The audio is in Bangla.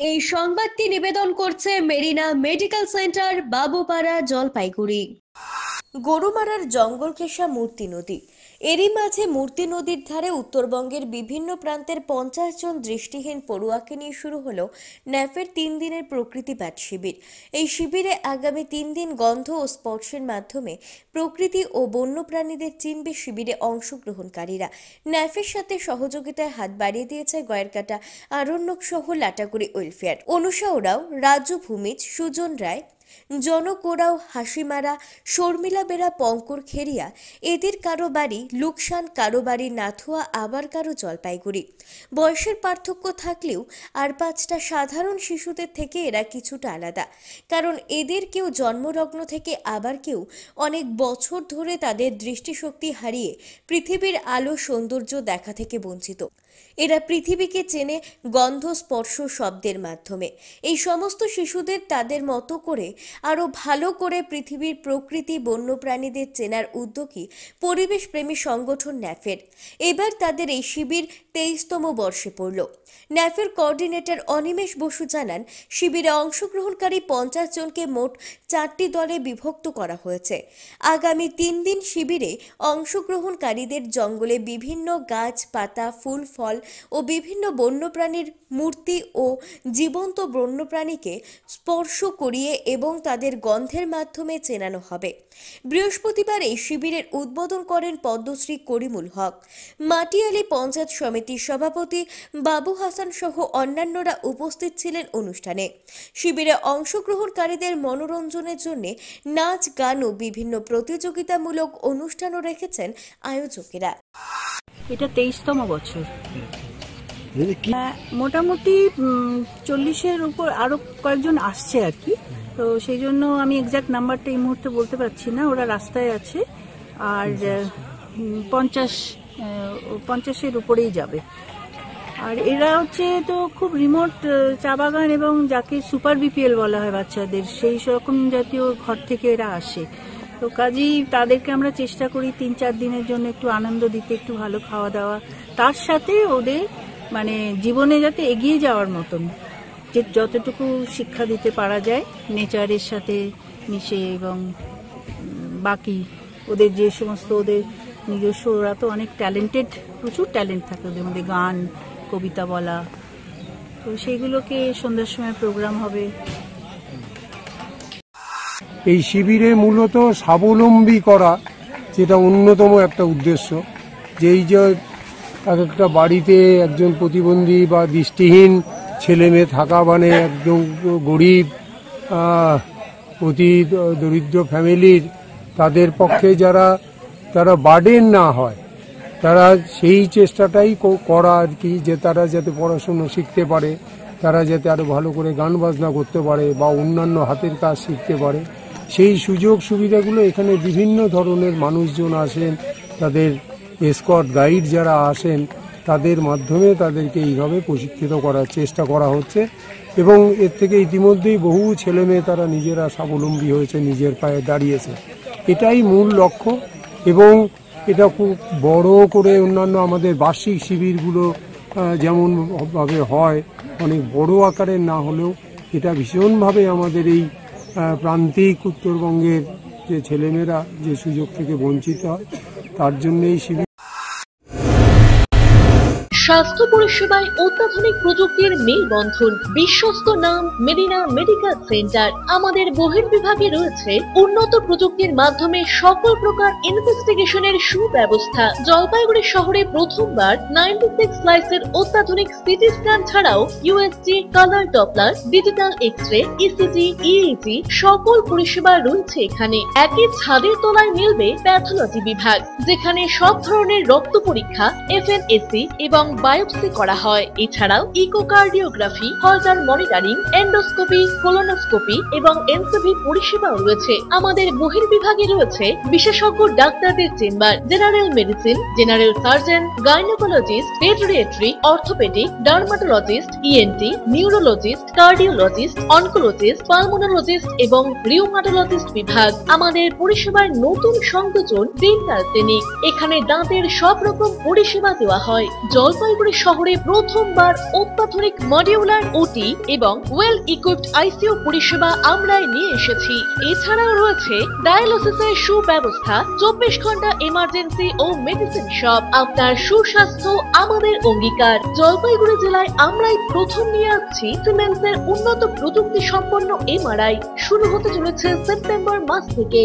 এই সংবাদটি নিবেদন করছে মেরিনা মেডিকেল সেন্টার, বাবুপাড়া, জলপাইগুড়ি। গরুমারার জঙ্গল ঘেঁষা মূর্তি নদী। এরই মাঝে মূর্তি নদীর ধারে উত্তরবঙ্গের বিভিন্ন প্রান্তের 50 জন দৃষ্টিহীন পড়ুয়াকে নিয়ে শুরু হলো ন্যাফের 3 দিনের প্রকৃতি পাঠ শিবির। এই শিবিরে আগামী 3 দিন গন্ধ ও স্পর্শের মাধ্যমে প্রকৃতি ও বন্যপ্রাণীদের চিনবে শিবিরে অংশগ্রহণকারীরা। ন্যাফের সাথে সহযোগিতায় হাত বাড়িয়ে দিয়েছে গয়েরকাটা আরণ্যক সহ লাটাগুড়ি ওয়েলফেয়ার। অনুষা ওরাও, রাজু ভূমিজ, সুজন রায়, জনক ওরাও, হাসিমারা, শর্মিলা বেরা, পঙ্কর খেরিয়া, এদের কারো বাড়ি লুকসান, কারো বাড়ি নাথুয়া, আবার কারো জলপাইগুড়ি। বয়সের পার্থক্য থাকলেও আর 5টা সাধারণ শিশুদের থেকে এরা কিছুটা আলাদা, কারণ এদের কেউ জন্মলগ্ন থেকে, আবার কেউ অনেক বছর ধরে তাদের দৃষ্টিশক্তি হারিয়ে পৃথিবীর আলো সৌন্দর্য দেখা থেকে বঞ্চিত। এরা পৃথিবীকে চেনে গন্ধ, স্পর্শ, শব্দের মাধ্যমে। এই সমস্ত শিশুদের তাদের মতো করে আরও ভালো করে পৃথিবীর প্রকৃতি, বন্যপ্রাণীদের চেনার উদ্যোগী পরিবেশ প্রেমী সংগঠন ন্যাফের। এবার তাদের এই শিবির 23তম বর্ষে পড়ল। ন্যাফের কোঅর্ডিনেটর অনিমেষ বসু জানান, শিবিরে অংশগ্রহণকারী 50 জনকে মোট 4টি দলে বিভক্ত করা হয়েছে। আগামী 3 দিন শিবিরে অংশগ্রহণকারীদের জঙ্গলে বিভিন্ন গাছ, পাতা, ফুল, ফল ও বিভিন্ন বন্যপ্রাণীর মূর্তি ও জীবন্ত বন্যপ্রাণীকে স্পর্শ করিয়ে এবং তাদের গন্ধের মাধ্যমে চেনানো হবে। বৃহস্পতিবার এই শিবিরের উদ্বোধন করেন পদ্মশ্রী করিমুল হক। মাটিয়ালি পঞ্চায়েত সমিতির সভাপতি বাবু হাসান সহ অন্যান্যরা উপস্থিত ছিলেন অনুষ্ঠানে। শিবিরে অংশগ্রহণকারীদের মনোরঞ্জনের জন্য নাচ, গান ও বিভিন্ন প্রতিযোগিতামূলক অনুষ্ঠানও রেখেছেন আয়োজকেরা। এটা 23তম বছর। মোটামুটি 40-এর উপর আরো কয়েকজন আসছে আর কি, তো সেই জন্য আমি এক্সাক্ট নাম্বারটা এই মুহূর্তে বলতে পারছি না। ওরা রাস্তায় আছে আর 50-এর উপরেই যাবে। আর এরা হচ্ছে তো খুব রিমোট চা বাগান এবং যাকে সুপার বিপিএল বলা হয় বাচ্চাদের, সেই রকম জাতীয় ঘর থেকে এরা আসে। তো কাজেই তাদেরকে আমরা চেষ্টা করি 3-4 দিনের জন্য একটু আনন্দ দিতে, একটু ভালো খাওয়া দাওয়া, তার সাথে ওদের মানে জীবনে যাতে এগিয়ে যাওয়ার মতন যে যতটুকু শিক্ষা দিতে পারা যায় নেচারের সাথে মিশে, এবং বাকি ওদের যে সমস্ত ওদের নিজস্ব, ওরা তো অনেক ট্যালেন্টেড, প্রচুর ট্যালেন্ট থাকে ওদের মধ্যে, গান, কবিতা বলা, তো সেইগুলোকে সন্ধ্যার সময় প্রোগ্রাম হবে। এই শিবিরে মূলত স্বাবলম্বী করা, যেটা অন্যতম একটা উদ্দেশ্য, যেই যে এক একটা বাড়িতে একজন প্রতিবন্ধী বা দৃষ্টিহীন ছেলে মেয়ে থাকা মানে একদম গরিব, অতি দরিদ্র ফ্যামিলির, তাদের পক্ষে তারা বার্ডেন না হয়, তারা সেই চেষ্টাটাই করা আর কি, যে তারা যাতে পড়াশুনো শিখতে পারে, তারা যাতে আরো ভালো করে গান বাজনা করতে পারে বা অন্যান্য হাতের কাজ শিখতে পারে, সেই সুযোগ সুবিধাগুলো এখানে বিভিন্ন ধরনের মানুষজন আসেন, তাদের এসকর্ট গাইড যারা আসেন, তাদের মাধ্যমে তাদেরকে এইভাবে প্রশিক্ষিত করার চেষ্টা করা হচ্ছে। এবং এর থেকে ইতিমধ্যেই বহু ছেলে মেয়ে তারা নিজেরা স্বাবলম্বী হয়েছে, নিজের পায়ে দাঁড়িয়েছে। এটাই মূল লক্ষ্য। এবং এটা খুব বড় করে অন্যান্য আমাদের বার্ষিক শিবিরগুলো যেমন ভাবে হয়, অনেক বড় আকারের না হলেও এটা ভীষণভাবে আমাদের এই প্রান্তিক উত্তরবঙ্গের যে ছেলেমেয়েরা যে সুযোগ থেকে বঞ্চিত হয়, তার জন্য এই শিবির। স্বাস্থ্য পরিষেবায় অত্যাধুনিক প্রযুক্তির মেলবন্ধন, বিশ্বস্ত নাম মেরিনা মেডিকেল সেন্টার। আমাদের বহির্বিভাগে রয়েছে উন্নত প্রযুক্তির মাধ্যমে সকল প্রকার ইনভেস্টিগেশনের সুব্যবস্থা। জলপাইগুড়ি শহরে প্রথমবার 96 স্লাইসের অত্যাধুনিক সিটি স্ক্যান ছাড়াও USG, colour Doppler, digital X-ray, ECG, EEG সকল পরিষেবা রয়েছে এখানে। একই ছাদের তলায় মিলবে প্যাথোলজি বিভাগ, যেখানে সব ধরনের রক্ত পরীক্ষা, এফএনএসি এবং বায়োপসি করা হয়। এছাড়াও ইকোকার্ডিওগ্রাফি, হলটার মনিটরিং, এন্ডোস্কোপি, কোলোনোস্কোপি এবং এনসিভি পরিষেবাও রয়েছে। আমাদের বহির্বিভাগে রয়েছে বিশেষজ্ঞ ডাক্তারদের chamber, general medicine, general surgeon, gynaecologist, পেডিয়াট্রি, orthopaedic, dermatologist, ENT, neurologist, cardiologist, oncologist, pulmonologist এবং রিউমাটোলজিস্ট বিভাগ। আমাদের পরিষেবার নতুন সংযোজন ডেন্টাল ক্লিনিক। এখানে দাঁতের সব রকম পরিষেবা দেওয়া হয়। জল জলপাইগুড়ি শহরে প্রথমবার অত্যাধুনিক মডিউলার ওটি এবং ওয়েল ইকুইপড আইসিইউ পরিষেবা আমরাই নিয়ে এসেছি। এছাড়াও রয়েছে ডায়ালিসিসের সুব্যবস্থা, 24 ঘন্টা এমার্জেন্সি ও মেডিসিন শপ। আপনার সুস্বাস্থ্য আমাদের অঙ্গীকার। জলপাইগুড়ি জেলায় আমরাই প্রথম নিয়ে আসছি সিমেন্সের উন্নত প্রযুক্তি সম্পন্ন এমআরআই। শুরু হতে চলেছে সেপ্টেম্বর মাস থেকে।